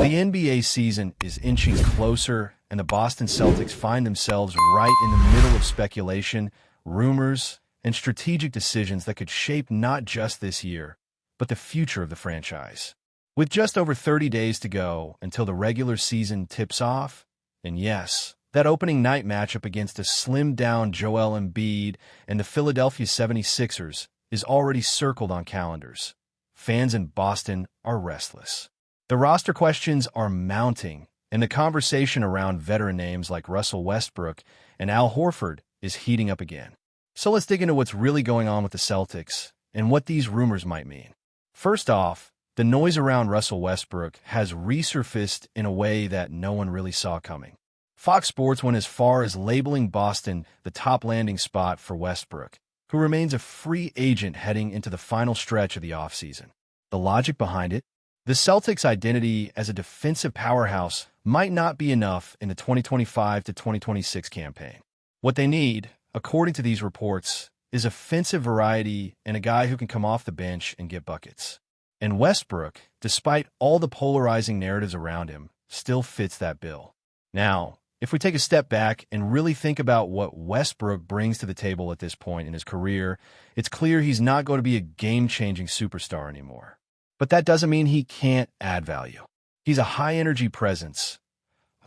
The NBA season is inching closer, and the Boston Celtics find themselves right in the middle of speculation, rumors, and strategic decisions that could shape not just this year, but the future of the franchise. With just over 30 days to go until the regular season tips off, and yes, that opening night matchup against a slimmed-down Joel Embiid and the Philadelphia 76ers is already circled on calendars. Fans in Boston are restless. The roster questions are mounting, and the conversation around veteran names like Russell Westbrook and Al Horford is heating up again. So let's dig into what's really going on with the Celtics and what these rumors might mean. First off, the noise around Russell Westbrook has resurfaced in a way that no one really saw coming. Fox Sports went as far as labeling Boston the top landing spot for Westbrook, who remains a free agent heading into the final stretch of the offseason. The logic behind it? The Celtics' identity as a defensive powerhouse might not be enough in the 2025 to 2026 campaign. What they need, according to these reports, is offensive variety and a guy who can come off the bench and get buckets. And Westbrook, despite all the polarizing narratives around him, still fits that bill. Now, if we take a step back and really think about what Westbrook brings to the table at this point in his career, it's clear he's not going to be a game-changing superstar anymore. But that doesn't mean he can't add value. He's a high-energy presence,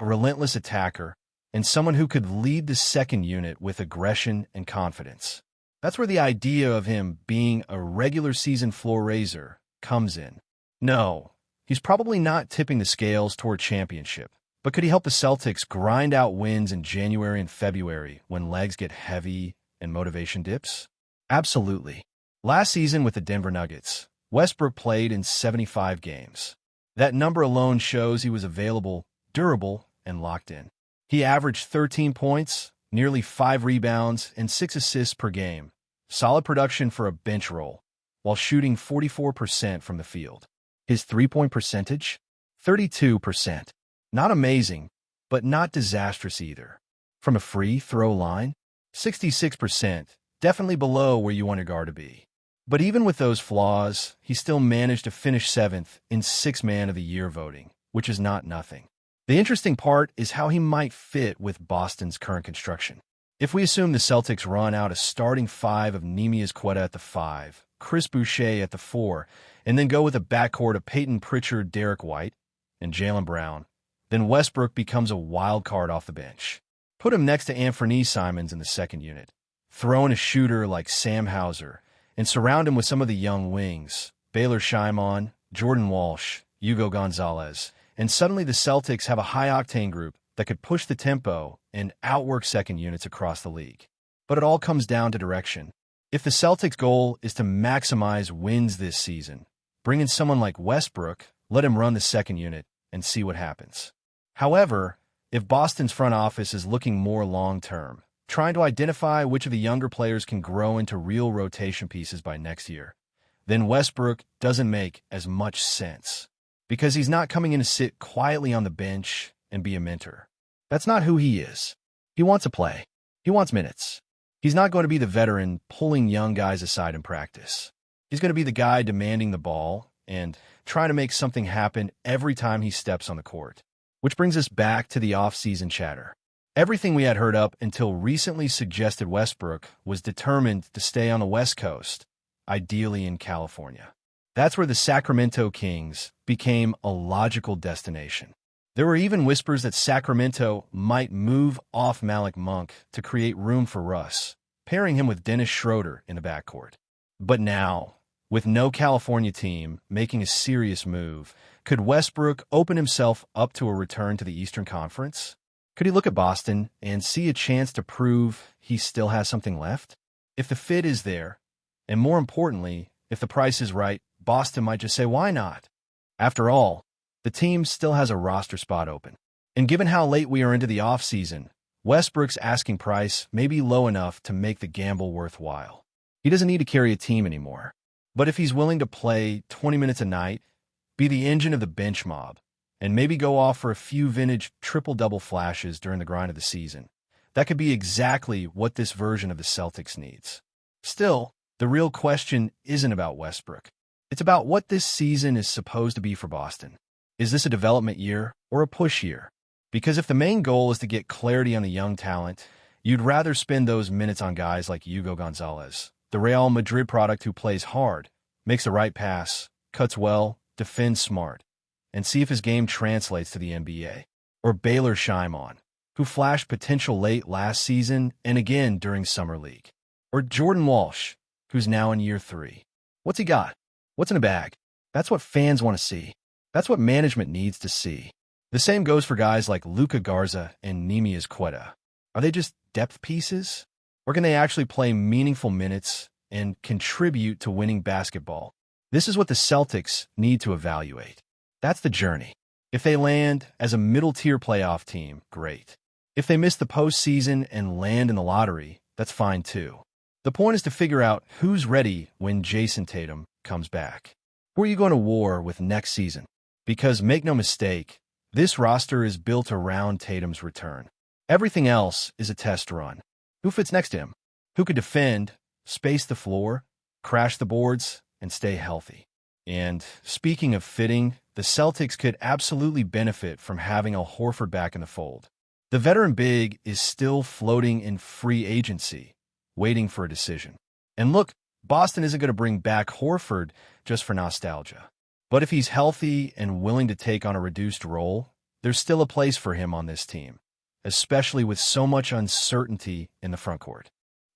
a relentless attacker, and someone who could lead the second unit with aggression and confidence. That's where the idea of him being a regular season floor raiser comes in. No, he's probably not tipping the scales toward championship, but could he help the Celtics grind out wins in January and February when legs get heavy and motivation dips? Absolutely. Last season with the Denver Nuggets, Westbrook played in 75 games. That number alone shows he was available, durable, and locked in. He averaged 13 points, nearly 5 rebounds, and 6 assists per game. Solid production for a bench role, while shooting 44% from the field. His three-point percentage? 32%. Not amazing, but not disastrous either. From a free throw line? 66%, definitely below where you want your guard to be. But even with those flaws, he still managed to finish 7th in Sixth Man of the Year voting, which is not nothing. The interesting part is how he might fit with Boston's current construction. If we assume the Celtics run out a starting 5 of Neemias Queta at the 5, Chris Boucher at the 4, and then go with a backcourt of Peyton Pritchard, Derek White, and Jaylen Brown, then Westbrook becomes a wild card off the bench. Put him next to Anthony Simons in the second unit. Throw in a shooter like Sam Hauser, and surround him with some of the young wings, Baylor Shimon, Jordan Walsh, Hugo Gonzalez, and suddenly the Celtics have a high-octane group that could push the tempo and outwork second units across the league. But it all comes down to direction. If the Celtics' goal is to maximize wins this season, bring in someone like Westbrook, let him run the second unit, and see what happens. However, if Boston's front office is looking more long-term, trying to identify which of the younger players can grow into real rotation pieces by next year, then Westbrook doesn't make as much sense, because he's not coming in to sit quietly on the bench and be a mentor. That's not who he is. He wants to play. He wants minutes. He's not going to be the veteran pulling young guys aside in practice. He's going to be the guy demanding the ball and trying to make something happen every time he steps on the court. Which brings us back to the off-season chatter. Everything we had heard up until recently suggested Westbrook was determined to stay on the West Coast, ideally in California. That's where the Sacramento Kings became a logical destination. There were even whispers that Sacramento might move off Malik Monk to create room for Russ, pairing him with Dennis Schroeder in the backcourt. But now, with no California team making a serious move, could Westbrook open himself up to a return to the Eastern Conference? Could he look at Boston and see a chance to prove he still has something left? If the fit is there, and more importantly, if the price is right, Boston might just say, why not? After all, the team still has a roster spot open. And given how late we are into the offseason, Westbrook's asking price may be low enough to make the gamble worthwhile. He doesn't need to carry a team anymore. But if he's willing to play 20 minutes a night, be the engine of the bench mob, and maybe go off for a few vintage triple-double flashes during the grind of the season, that could be exactly what this version of the Celtics needs. Still, the real question isn't about Westbrook. It's about what this season is supposed to be for Boston. Is this a development year or a push year? Because if the main goal is to get clarity on the young talent, you'd rather spend those minutes on guys like Hugo Gonzalez, the Real Madrid product who plays hard, makes the right pass, cuts well, defends smart, and see if his game translates to the NBA. Or Baylor Shimon, who flashed potential late last season and again during Summer League. Or Jordan Walsh, who's now in year 3. What's he got? What's in a bag? That's what fans want to see. That's what management needs to see. The same goes for guys like Luka Garza and Nemias Quetta. Are they just depth pieces? Or can they actually play meaningful minutes and contribute to winning basketball? This is what the Celtics need to evaluate. That's the journey. If they land as a middle-tier playoff team, great. If they miss the postseason and land in the lottery, that's fine too. The point is to figure out who's ready when Jason Tatum comes back. Who are you going to war with next season? Because make no mistake, this roster is built around Tatum's return. Everything else is a test run. Who fits next to him? Who could defend, space the floor, crash the boards, and stay healthy? And speaking of fitting, the Celtics could absolutely benefit from having Al Horford back in the fold. The veteran big is still floating in free agency, waiting for a decision. And look, Boston isn't going to bring back Horford just for nostalgia. But if he's healthy and willing to take on a reduced role, there's still a place for him on this team, especially with so much uncertainty in the frontcourt.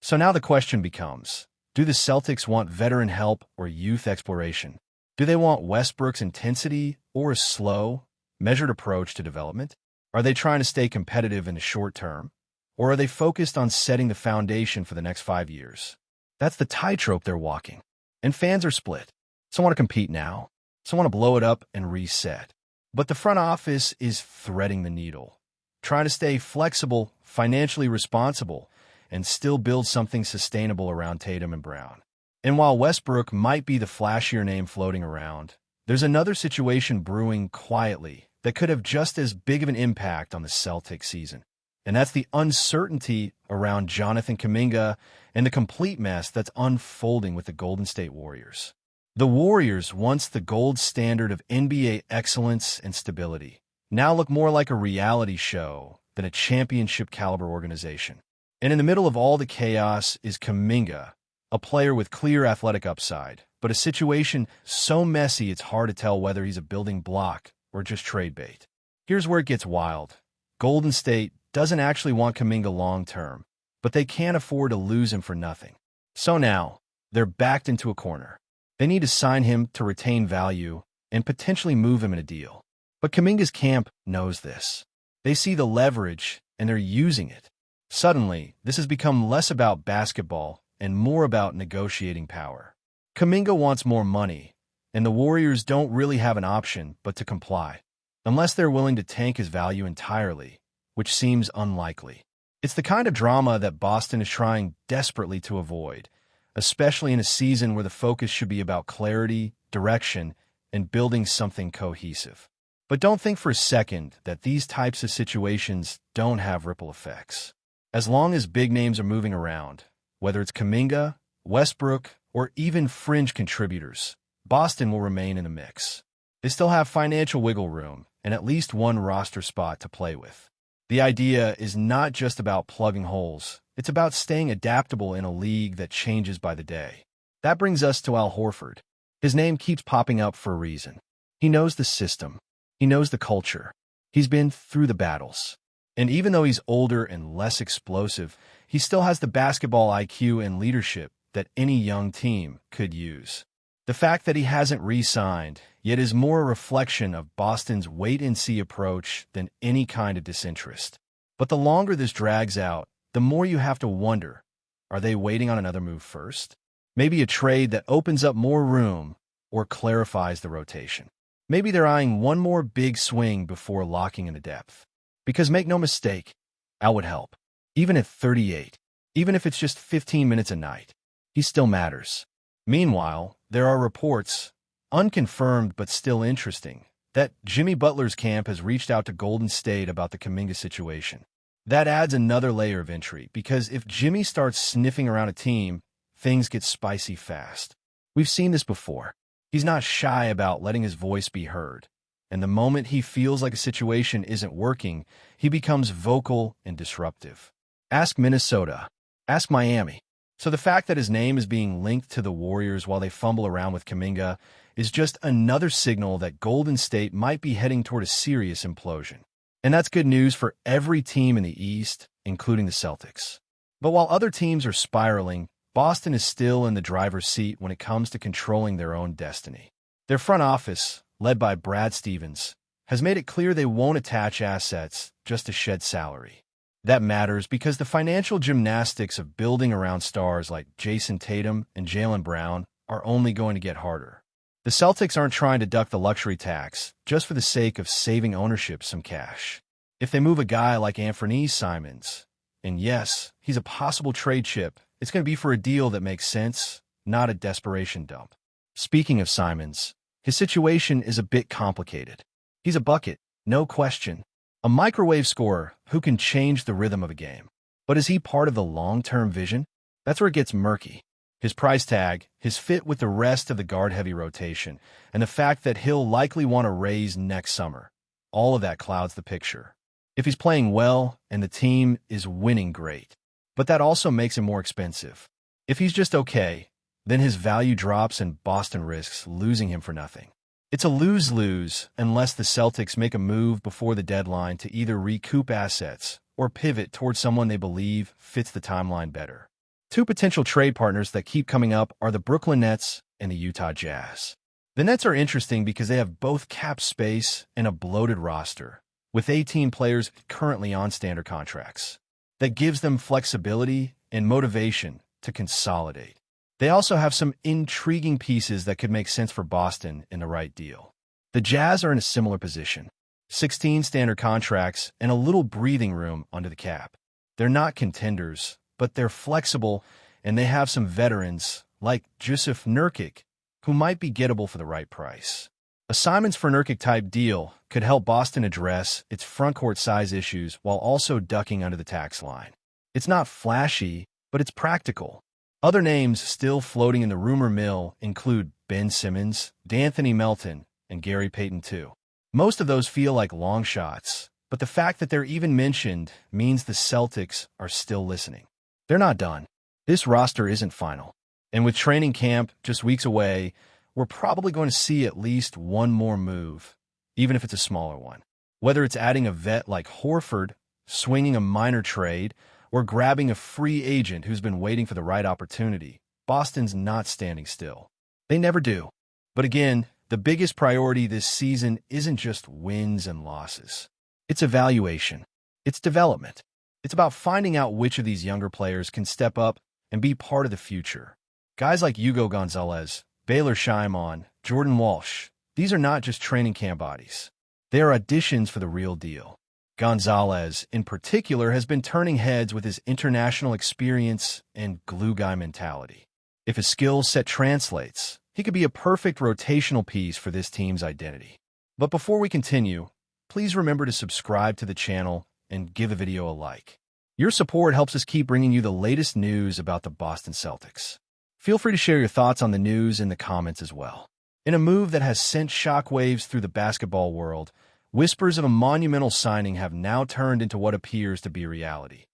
So now the question becomes, do the Celtics want veteran help or youth exploration? Do they want Westbrook's intensity or a slow, measured approach to development? Are they trying to stay competitive in the short term? Or are they focused on setting the foundation for the next 5 years? That's the tightrope they're walking. And fans are split. Some want to compete now. Some want to blow it up and reset. But the front office is threading the needle, trying to stay flexible, financially responsible, and still build something sustainable around Tatum and Brown. And while Westbrook might be the flashier name floating around, there's another situation brewing quietly that could have just as big of an impact on the Celtics season. And that's the uncertainty around Jonathan Kuminga and the complete mess that's unfolding with the Golden State Warriors. The Warriors, once the gold standard of NBA excellence and stability, now look more like a reality show than a championship-caliber organization. And in the middle of all the chaos is Kuminga, a player with clear athletic upside, but a situation so messy it's hard to tell whether he's a building block or just trade bait. Here's where it gets wild. Golden State doesn't actually want Kuminga long-term, but they can't afford to lose him for nothing. So now, they're backed into a corner. They need to sign him to retain value and potentially move him in a deal. But Kuminga's camp knows this. They see the leverage, and they're using it. Suddenly, this has become less about basketball and more about negotiating power. Kuminga wants more money, and the Warriors don't really have an option but to comply, unless they're willing to tank his value entirely, which seems unlikely. It's the kind of drama that Boston is trying desperately to avoid, especially in a season where the focus should be about clarity, direction, and building something cohesive. But don't think for a second that these types of situations don't have ripple effects. As long as big names are moving around, whether it's Kuminga, Westbrook, or even fringe contributors, Boston will remain in the mix. They still have financial wiggle room and at least one roster spot to play with. The idea is not just about plugging holes. It's about staying adaptable in a league that changes by the day. That brings us to Al Horford. His name keeps popping up for a reason. He knows the system. He knows the culture. He's been through the battles. And even though he's older and less explosive, he still has the basketball IQ and leadership that any young team could use. The fact that he hasn't re-signed, yet is more a reflection of Boston's wait-and-see approach than any kind of disinterest. But the longer this drags out, the more you have to wonder, are they waiting on another move first? Maybe a trade that opens up more room or clarifies the rotation. Maybe they're eyeing one more big swing before locking in the depth. Because make no mistake, Al would help. Even at 38, even if it's just 15 minutes a night, he still matters. Meanwhile, there are reports, unconfirmed but still interesting, that Jimmy Butler's camp has reached out to Golden State about the Kuminga situation. That adds another layer of intrigue, because if Jimmy starts sniffing around a team, things get spicy fast. We've seen this before. He's not shy about letting his voice be heard. and the moment he feels like a situation isn't working, he becomes vocal and disruptive. Ask Minnesota. Ask Miami. So the fact that his name is being linked to the Warriors while they fumble around with Kuminga is just another signal that Golden State might be heading toward a serious implosion. And that's good news for every team in the East, including the Celtics. But while other teams are spiraling, Boston is still in the driver's seat when it comes to controlling their own destiny. Their front office, led by Brad Stevens, has made it clear they won't attach assets just to shed salary. That matters because the financial gymnastics of building around stars like Jason Tatum and Jaylen Brown are only going to get harder. The Celtics aren't trying to duck the luxury tax just for the sake of saving ownership some cash. If they move a guy like Anthony Simons, and yes, he's a possible trade chip, it's going to be for a deal that makes sense, not a desperation dump. Speaking of Simons, his situation is a bit complicated. He's a bucket, no question. A microwave scorer who can change the rhythm of a game. But is he part of the long-term vision? That's where it gets murky. His price tag, his fit with the rest of the guard-heavy rotation, and the fact that he'll likely want to raise next summer. All of that clouds the picture. If he's playing well and the team is winning, great. But that also makes him more expensive. If he's just okay, then his value drops and Boston risks losing him for nothing. It's a lose-lose unless the Celtics make a move before the deadline to either recoup assets or pivot towards someone they believe fits the timeline better. Two potential trade partners that keep coming up are the Brooklyn Nets and the Utah Jazz. The Nets are interesting because they have both cap space and a bloated roster, with 18 players currently on standard contracts. That gives them flexibility and motivation to consolidate. They also have some intriguing pieces that could make sense for Boston in the right deal. The Jazz are in a similar position. 16 standard contracts and a little breathing room under the cap. They're not contenders, but they're flexible, and they have some veterans, like Jusuf Nurkic, who might be gettable for the right price. A Simons for Nurkic type deal could help Boston address its frontcourt size issues while also ducking under the tax line. It's not flashy, but it's practical. Other names still floating in the rumor mill include Ben Simmons, D'Anthony Melton, and Gary Payton II. Most of those feel like long shots, but the fact that they're even mentioned means the Celtics are still listening. They're not done. This roster isn't final. And with training camp just weeks away, we're probably going to see at least one more move, even if it's a smaller one. Whether it's adding a vet like Horford, swinging a minor trade, or grabbing a free agent who's been waiting for the right opportunity, Boston's not standing still. They never do. But again, the biggest priority this season isn't just wins and losses. It's evaluation. It's development. It's about finding out which of these younger players can step up and be part of the future. Guys like Hugo Gonzalez, Baylor Shimon, Jordan Walsh, these are not just training camp bodies. They are auditions for the real deal. Gonzalez, in particular, has been turning heads with his international experience and glue guy mentality. If his skill set translates, he could be a perfect rotational piece for this team's identity. But before we continue, please remember to subscribe to the channel and give the video a like. Your support helps us keep bringing you the latest news about the Boston Celtics. Feel free to share your thoughts on the news in the comments as well. In a move that has sent shockwaves through the basketball world, whispers of a monumental signing have now turned into what appears to be reality.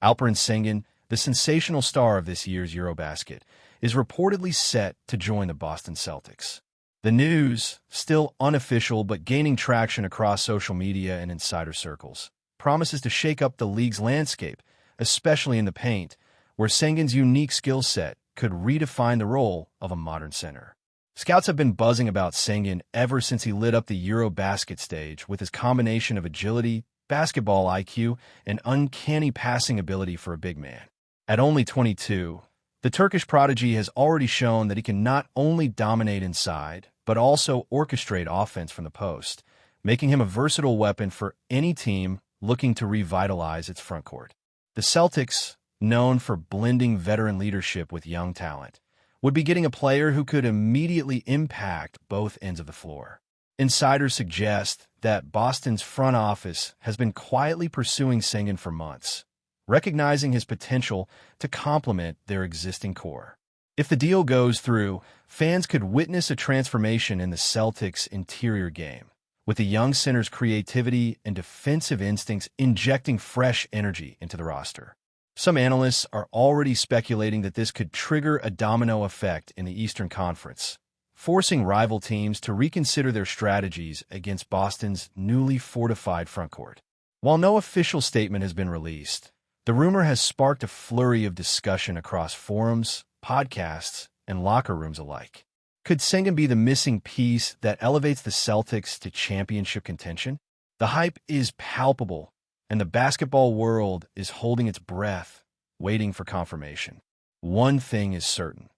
ALPEREN ŞENGÜN, the sensational star of this year's Eurobasket, is reportedly set to join the Boston Celtics. The news, still unofficial but gaining traction across social media and insider circles, promises to shake up the league's landscape, especially in the paint, where ŞENGÜN's unique skill set could redefine the role of a modern center. Scouts have been buzzing about ŞENGÜN ever since he lit up the Eurobasket stage with his combination of agility, basketball IQ, and uncanny passing ability for a big man. At only 22, the Turkish prodigy has already shown that he can not only dominate inside, but also orchestrate offense from the post, making him a versatile weapon for any team looking to revitalize its frontcourt. The Celtics, known for blending veteran leadership with young talent, would be getting a player who could immediately impact both ends of the floor. Insiders suggest that Boston's front office has been quietly pursuing ŠENGÜN for months, recognizing his potential to complement their existing core. If the deal goes through, fans could witness a transformation in the Celtics' interior game, with the young center's creativity and defensive instincts injecting fresh energy into the roster. Some analysts are already speculating that this could trigger a domino effect in the Eastern Conference, forcing rival teams to reconsider their strategies against Boston's newly fortified frontcourt. While no official statement has been released, the rumor has sparked a flurry of discussion across forums, podcasts, and locker rooms alike. Could ŞENGÜN be the missing piece that elevates the Celtics to championship contention? The hype is palpable, and the basketball world is holding its breath, waiting for confirmation. One thing is certain.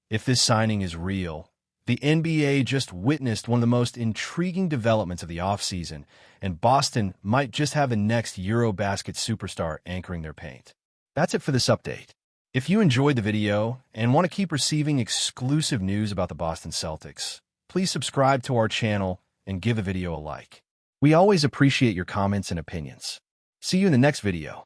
If this signing is real, the NBA just witnessed one of the most intriguing developments of the offseason, and Boston might just have the next Eurobasket superstar anchoring their paint. That's it for this update. If you enjoyed the video and want to keep receiving exclusive news about the Boston Celtics, please subscribe to our channel and give the video a like. We always appreciate your comments and opinions. See you in the next video.